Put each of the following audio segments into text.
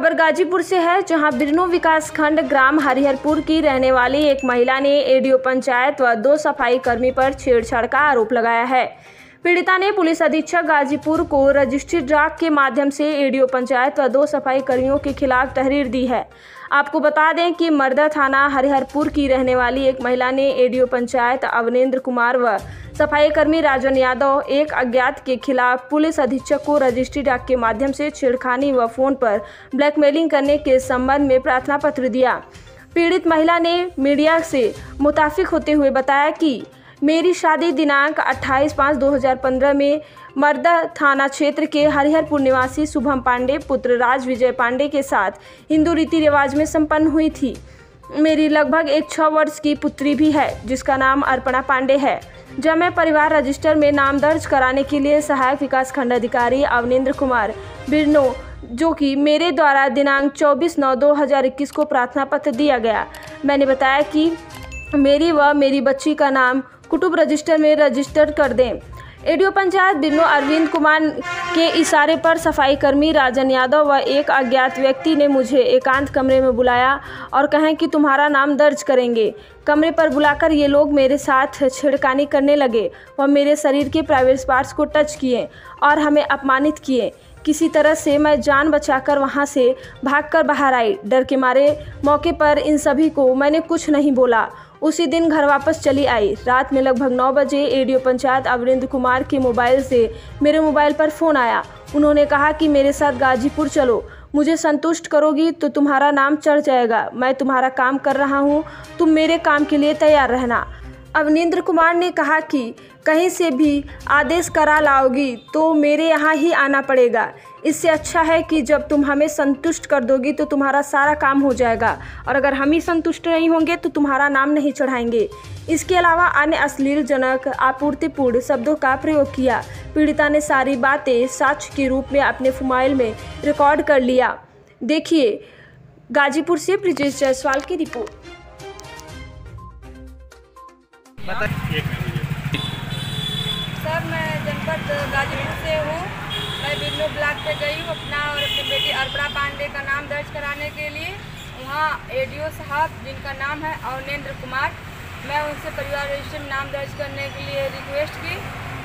खबर गाजीपुर से है, जहां बिरनो विकासखंड ग्राम हरिहरपुर की रहने वाली एक महिला ने एडीओ पंचायत व 2 सफाई कर्मी पर छेड़छाड़ का आरोप लगाया है। पीड़िता ने पुलिस अधीक्षक गाजीपुर को रजिस्ट्री ड्राफ्ट के माध्यम से एडीओ पंचायत व 2 सफाई कर्मियों के खिलाफ तहरीर दी है। आपको बता दें कि मर्दा थाना हरिहरपुर की रहने वाली एक महिला ने एडीओ पंचायत अवनेंद्र कुमार व सफाई कर्मी राजन यादव एक अज्ञात के खिलाफ पुलिस अधीक्षक को रजिस्ट्री डाक के माध्यम से छेड़खानी व फोन पर ब्लैकमेलिंग करने के संबंध में प्रार्थना पत्र दिया। पीड़ित महिला ने मीडिया से मुताफिक होते हुए बताया कि मेरी शादी दिनांक 28/5/2015 में मर्दा थाना क्षेत्र के हरिहरपुर निवासी शुभम पांडे पुत्र राज विजय पांडे के साथ हिंदू रीति रिवाज में संपन्न हुई थी। मेरी लगभग एक 6 वर्ष की पुत्री भी है जिसका नाम अर्पणा पांडे है। जब मैं परिवार रजिस्टर में नाम दर्ज कराने के लिए सहायक विकास खंड अधिकारी अवनेंद्र कुमार बिरनो, जो कि मेरे द्वारा दिनांक 24/9/2021 को प्रार्थना पत्र दिया गया, मैंने बताया कि मेरी व मेरी बच्ची का नाम कुटुंब रजिस्टर में रजिस्टर कर दें। एडीओ पंचायत बिरनो अरविंद कुमार के इशारे पर सफाई कर्मी राजन यादव व एक अज्ञात व्यक्ति ने मुझे एकांत कमरे में बुलाया और कहें कि तुम्हारा नाम दर्ज करेंगे। कमरे पर बुलाकर ये लोग मेरे साथ छेड़खानी करने लगे व मेरे शरीर के प्राइवेट पार्ट्स को टच किए और हमें अपमानित किए। किसी तरह से मैं जान बचाकर वहां से भागकर बाहर आई। डर के मारे मौके पर इन सभी को मैंने कुछ नहीं बोला। उसी दिन घर वापस चली आई। रात में लगभग 9 बजे एडीओ पंचायत अवनेंद्र कुमार के मोबाइल से मेरे मोबाइल पर फ़ोन आया। उन्होंने कहा कि मेरे साथ गाजीपुर चलो, मुझे संतुष्ट करोगी तो तुम्हारा नाम चढ़ जाएगा। मैं तुम्हारा काम कर रहा हूँ, तुम मेरे काम के लिए तैयार रहना। अवनेंद्र कुमार ने कहा कि कहीं से भी आदेश करा लाओगी तो मेरे यहाँ ही आना पड़ेगा। इससे अच्छा है कि जब तुम हमें संतुष्ट कर दोगी तो तुम्हारा सारा काम हो जाएगा, और अगर हम ही संतुष्ट नहीं होंगे तो तुम्हारा नाम नहीं चढ़ाएंगे। इसके अलावा अन्य अश्लीलजनक आपूर्तिपूर्ण शब्दों का प्रयोग किया। पीड़िता ने सारी बातें साक्ष्य के रूप में अपने मोबाइल में रिकॉर्ड कर लिया। देखिए गाजीपुर से ब्रिजेश जायसवाल की रिपोर्ट। सर, मैं जनपद गाजीपुर से हूँ। मैं बिरनो ब्लॉक पे गई हूँ अपना और अपनी बेटी अर्पणा पांडे का नाम दर्ज कराने के लिए। वहाँ एडीओ साहब जिनका नाम है अवनेंद्र कुमार, मैं उनसे परिवार रजिस्टर में नाम दर्ज करने के लिए रिक्वेस्ट की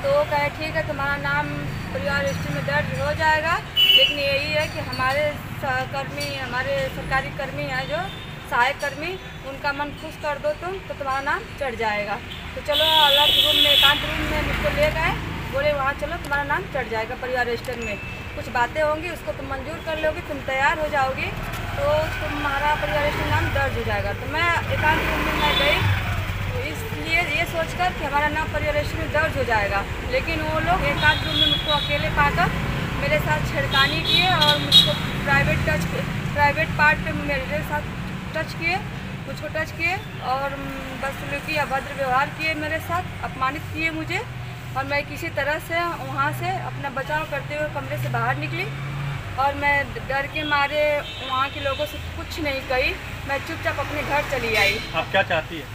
तो वो कहे ठीक है तुम्हारा नाम परिवार रजिस्टर में दर्ज हो जाएगा, लेकिन यही है कि हमारे सहकर्मी, हमारे सरकारी कर्मी हैं जो सहायक कर्मी, उनका मन खुश कर दो तुम तो तुम्हारा नाम चढ़ जाएगा। तो चलो अलग रूम में, एकांत रूम में मुझको ले गए, बोले वहाँ चलो तुम्हारा नाम चढ़ जाएगा परिवार रजिस्टर में। कुछ बातें होंगी उसको तुम मंजूर कर लोगी, तुम तैयार हो जाओगी तो तुम्हारा परिवार रजिस्टर नाम दर्ज हो जाएगा। तो मैं एकांत रूम में मैं गई तो इसलिए ये सोचकर कि हमारा नाम परिवार रजिस्टर में दर्ज हो जाएगा, लेकिन वो लोग एकांत रूम में मुझको अकेले पाकर मेरे साथ छेड़खानी किए और मुझको प्राइवेट पार्ट पर मेरे साथ मुझको टच किए और बदसलूकी अभद्र व्यवहार किए, मेरे साथ अपमानित किए मुझे। और मैं किसी तरह से वहाँ से अपना बचाव करते हुए कमरे से बाहर निकली और मैं डर के मारे वहाँ के लोगों से कुछ नहीं कही, मैं चुपचाप अपने घर चली आई। आप क्या चाहती है?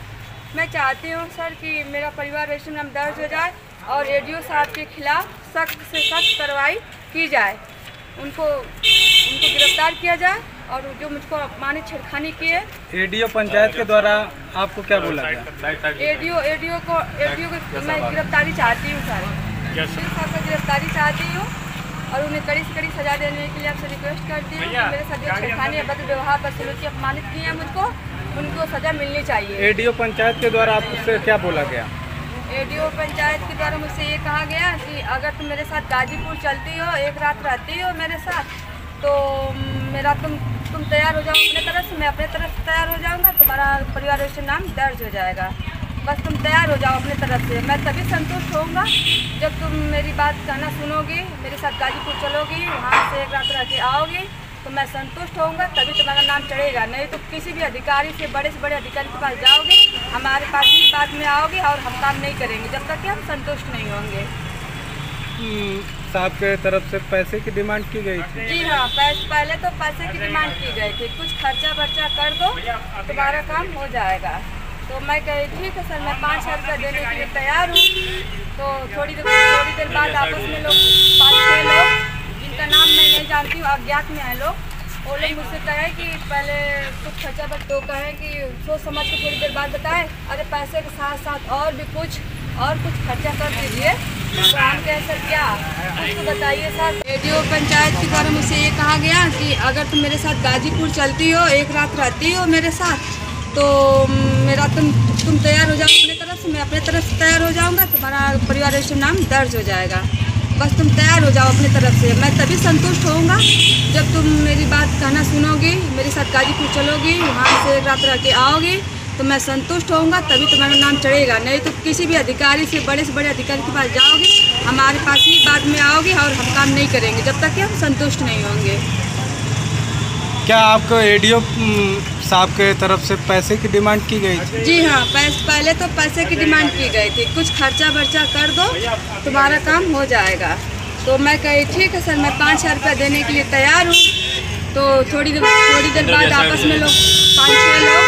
मैं चाहती हूँ सर कि मेरा परिवार रजिस्टर नाम दर्ज हो जाए और एडीओ साहब के खिलाफ सख्त से सख्त कार्रवाई की जाए, उनको गिरफ्तार किया जाए और जो मुझको अपमानित छेड़खानी किए। एडीओ पंचायत के द्वारा आपको क्या बोला गया? एडीओ को मैं गिरफ्तारी चाहती हूँ सर, साहब को गिरफ्तारी चाहती हूँ और उन्हें कड़ी से कड़ी सजा देने के लिए आपसे रिक्वेस्ट करती हूँ। मेरे साथ जो छेड़खानी, अभद्र व्यवहार, बदसलूकी, अपमानित किए हैं मुझको, उनको सजा मिलनी चाहिए। एडीओ पंचायत के द्वारा आपसे क्या बोला गया? एडीओ पंचायत के द्वारा मुझसे ये कहा गया कि अगर तुम मेरे साथ गाजीपुर चलती हो, एक रात रहती हो मेरे साथ, तो मेरा तुम तैयार हो जाओ अपने तरफ से, मैं अपने तरफ से तैयार हो जाऊंगा, तुम्हारा परिवार रजिस्टर नाम दर्ज हो जाएगा। बस तुम तैयार हो जाओ अपने तरफ से, मैं तभी संतुष्ट होऊंगा जब तुम मेरी बात कहना सुनोगी, मेरे साथ गाजीपुर चलोगी, वहाँ से एक रात रह के आओगी तो मैं संतुष्ट होऊंगा, तभी तुम्हारा नाम चढ़ेगा। नहीं तो किसी भी अधिकारी से बड़े अधिकारी के पास जाओगे, हमारे पास ही बाद में आओगे और हम काम नहीं करेंगे जब तक कि हम संतुष्ट नहीं होंगे। साहब के तरफ से पैसे की डिमांड की गई थी? जी हाँ, पहले तो पैसे की डिमांड की गई थी, कुछ खर्चा वर्चा कर दो तुम्हारा काम हो जाएगा। तो मैं कही ठीक है सर, मैं 5,000 रुपये देने के लिए तैयार हूँ। तो थोड़ी देर बाद आपस में लोग 5-6 लोग जिनका नाम मैं नहीं जानती हूँ, अज्ञात में हैं लोग, वो लोग मुझसे कहे कि पहले कुछ खर्चा पर तो कहे कि सोच समझ के थोड़ी देर बाद बताए, अरे पैसे के साथ साथ और भी कुछ खर्चा कर दीजिए। तो हम कहे सर क्या कुछ तो बताइए सर। रेडियो पंचायत के द्वारा मुझसे ये कहा गया कि अगर तुम मेरे साथ गाजीपुर चलती हो, एक रात रहती हो मेरे साथ, तो मेरा तुम तैयार हो जाओ अपने तरफ से, मैं अपने तरफ से तैयार हो जाऊँगा, तुम्हारा परिवार रजिस्टर नाम दर्ज हो जाएगा। बस तुम तैयार हो जाओ अपनी तरफ से, मैं तभी संतुष्ट होऊंगा जब तुम मेरी बात कहना सुनोगी, मेरे साथ गाजीपुर चलोगी, वहाँ से एक रात रह के आओगी, तो मैं संतुष्ट होऊंगा, तभी तुम्हारा नाम चढ़ेगा। नहीं तो किसी भी अधिकारी से बड़े अधिकारी के पास जाओगे, हमारे पास ही बाद में आओगे और हम काम नहीं करेंगे जब तक कि हम संतुष्ट नहीं होंगे। क्या आपको एडीओ साहब के तरफ से पैसे की डिमांड की गई थी? जी हाँ, पहले तो पैसे की डिमांड की गई थी, कुछ खर्चा वर्चा कर दो तुम्हारा काम हो जाएगा। तो मैं कही ठीक है सर, मैं 5,000 रुपया देने के लिए तैयार हूँ। तो थोड़ी देर बाद आपस में लोग 5-6 लोग,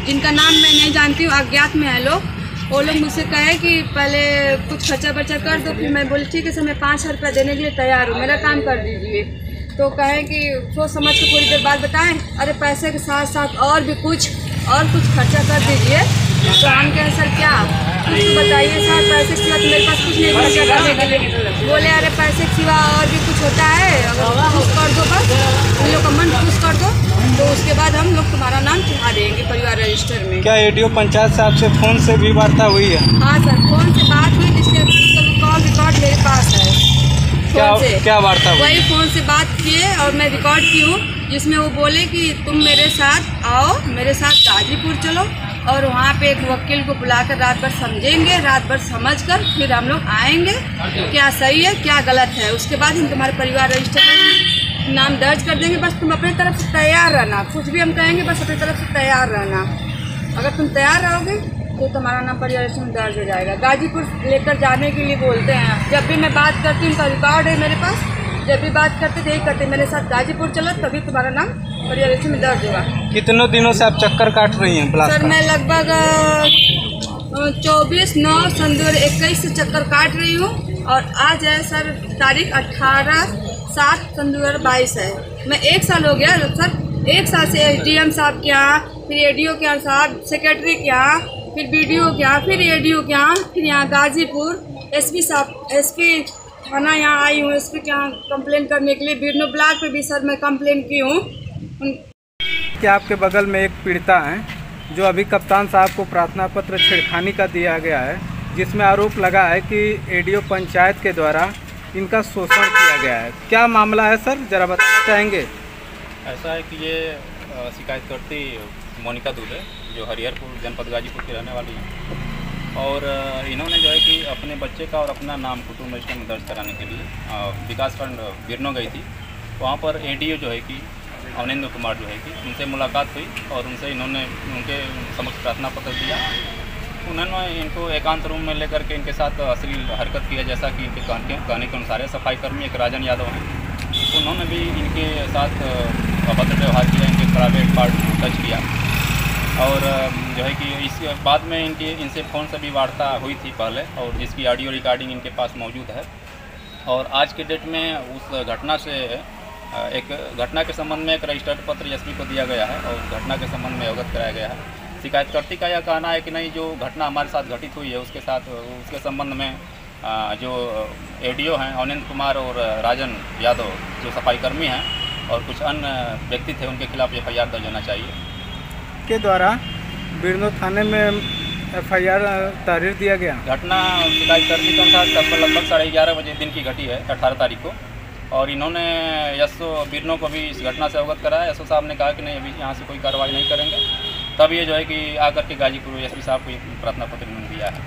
जिनका नाम मैं नहीं जानती हूँ, अज्ञात में है लोग, वो लोग मुझसे कहे कि पहले कुछ खर्चा वर्चा कर दो। फिर मैं बोली ठीक है सर, मैं 5,000 रुपया देने के लिए तैयार हूँ, मेरा काम कर दीजिए। तो कहें कि सोच समझ के थोड़ी देर बाद बताएं, अरे पैसे के साथ साथ और भी कुछ खर्चा कर दीजिए। तो हम कहें सर क्या कुछ तो बताइए सर, पैसे के सिवा तो मेरे पास कुछ नहीं खर्चा करने के लिए। बोले अरे पैसे के सिवा और भी कुछ होता है, अगर खुश कर दो, बस उन लोग का मन खुश कर दो, तो उसके बाद हम लोग तुम्हारा नाम चढ़ा देंगे परिवार रजिस्टर में। क्या एडीओ पंचायत साहब से फ़ोन से भी वार्ता हुई है? हाँ सर, फ़ोन से बात हुई, जिससे कॉल रिकॉर्ड मेरे पास है। क्या वार्ता हुई? वही फ़ोन से बात किए और मैं रिकॉर्ड की हूँ, जिसमें वो बोले कि तुम मेरे साथ आओ, मेरे साथ गाजीपुर चलो और वहाँ पे एक वकील को बुलाकर रात भर समझेंगे, रात भर समझकर फिर हम लोग आएंगे, क्या सही है क्या गलत है, उसके बाद हम तुम्हारे परिवार रजिस्टर में नाम दर्ज कर देंगे। बस तुम अपनी तरफ से तैयार रहना, कुछ भी हम कहेंगे बस अपनी तरफ से तैयार रहना। अगर तुम तैयार रहोगे तो तुम्हारा नाम परिवार रजिस्टर में दर्ज हो जाएगा। गाजीपुर लेकर जाने के लिए बोलते हैं, जब भी मैं बात करती हूँ, उनका रिकॉर्ड है मेरे पास, जब भी बात करते थे यही करते, मेरे साथ गाजीपुर चलो तभी तुम्हारा नाम परिवार रजिस्टर में दर्ज होगा। कितनों दिनों से आप चक्कर काट रही हैं ब्लॉक? सर मैं लगभग 24/9/2021 से चक्कर काट रही हूँ और आज है सर तारीख 18/7/2022 है। मैं 1 साल हो गया सर, 1 साल से SDM साहब के यहाँ, फिर ADO के यहाँ साहब, सेक्रेटरी के यहाँ, फिर BDO के यहाँ, फिर ADO के यहाँ, फिर यहाँ गाजीपुर SP साहब, SP थाना यहाँ आई हूँ, SP के यहाँ कंप्लेन करने के लिए। बिरनो ब्लॉक पे भी सर मैं कंप्लेन की हूँ। क्या आपके बगल में एक पीड़िता हैं जो अभी कप्तान साहब को प्रार्थना पत्र छेड़खानी का दिया गया है, जिसमें आरोप लगा है कि एडीओ पंचायत के द्वारा इनका शोषण किया गया है। क्या मामला है सर, ज़रा बताना चाहेंगे? ऐसा है कि ये शिकायतकर्ती मोनिका दुबे जो हरिहरपुर जनपद गाजीपुर की रहने वाली है, और इन्होंने जो है कि अपने बच्चे का और अपना नाम कुटुंब रजिस्टर में दर्ज कराने के लिए विकासखंड बिरनो गई थी। वहाँ पर ADO जो है कि अवनेंद्र कुमार जो है कि उनसे मुलाकात हुई और उनसे इन्होंने उनके समक्ष प्रार्थना पत्र दिया। उन्होंने इनको एकांत रूम में लेकर के इनके साथ अश्लील हरकत किया, जैसा कि इनके कहने के अनुसार है। सफाई कर्मी एक राजन यादव हैं, उन्होंने भी इनके साथ अभद्र व्यवहार किया, इनके प्राइवेट पार्ट टच किया, और जो है कि इस बाद में इनसे फ़ोन से भी वार्ता हुई थी पहले, और जिसकी ऑडियो रिकॉर्डिंग इनके पास मौजूद है। और आज के डेट में उस घटना से एक घटना के संबंध में एक रजिस्टर्ड पत्र SP को दिया गया है और घटना के संबंध में अवगत कराया गया है। शिकायतकर्ती का यह कहना है कि नहीं, जो घटना हमारे साथ घटित हुई है उसके संबंध में जो ADO हैं अवनेंद्र कुमार और राजन यादव जो सफाई कर्मी हैं और कुछ अन्य व्यक्ति थे, उनके खिलाफ FIR दर्ज होना चाहिए। के द्वारा बिरनो थाने में FIR तहरीर दिया गया। घटना शिकायतकर्ती के अनुसार लगभग 11:30 बजे दिन की घटी है 18 तारीख को, और इन्होंने SO बिरनो को भी इस घटना से अवगत कराया। SO साहब ने कहा कि नहीं अभी यहाँ से कोई कार्रवाई नहीं करेंगे, तब ये जो है कि आकर के गाजीपुर SP साहब को प्रार्थना पत्र दिया है।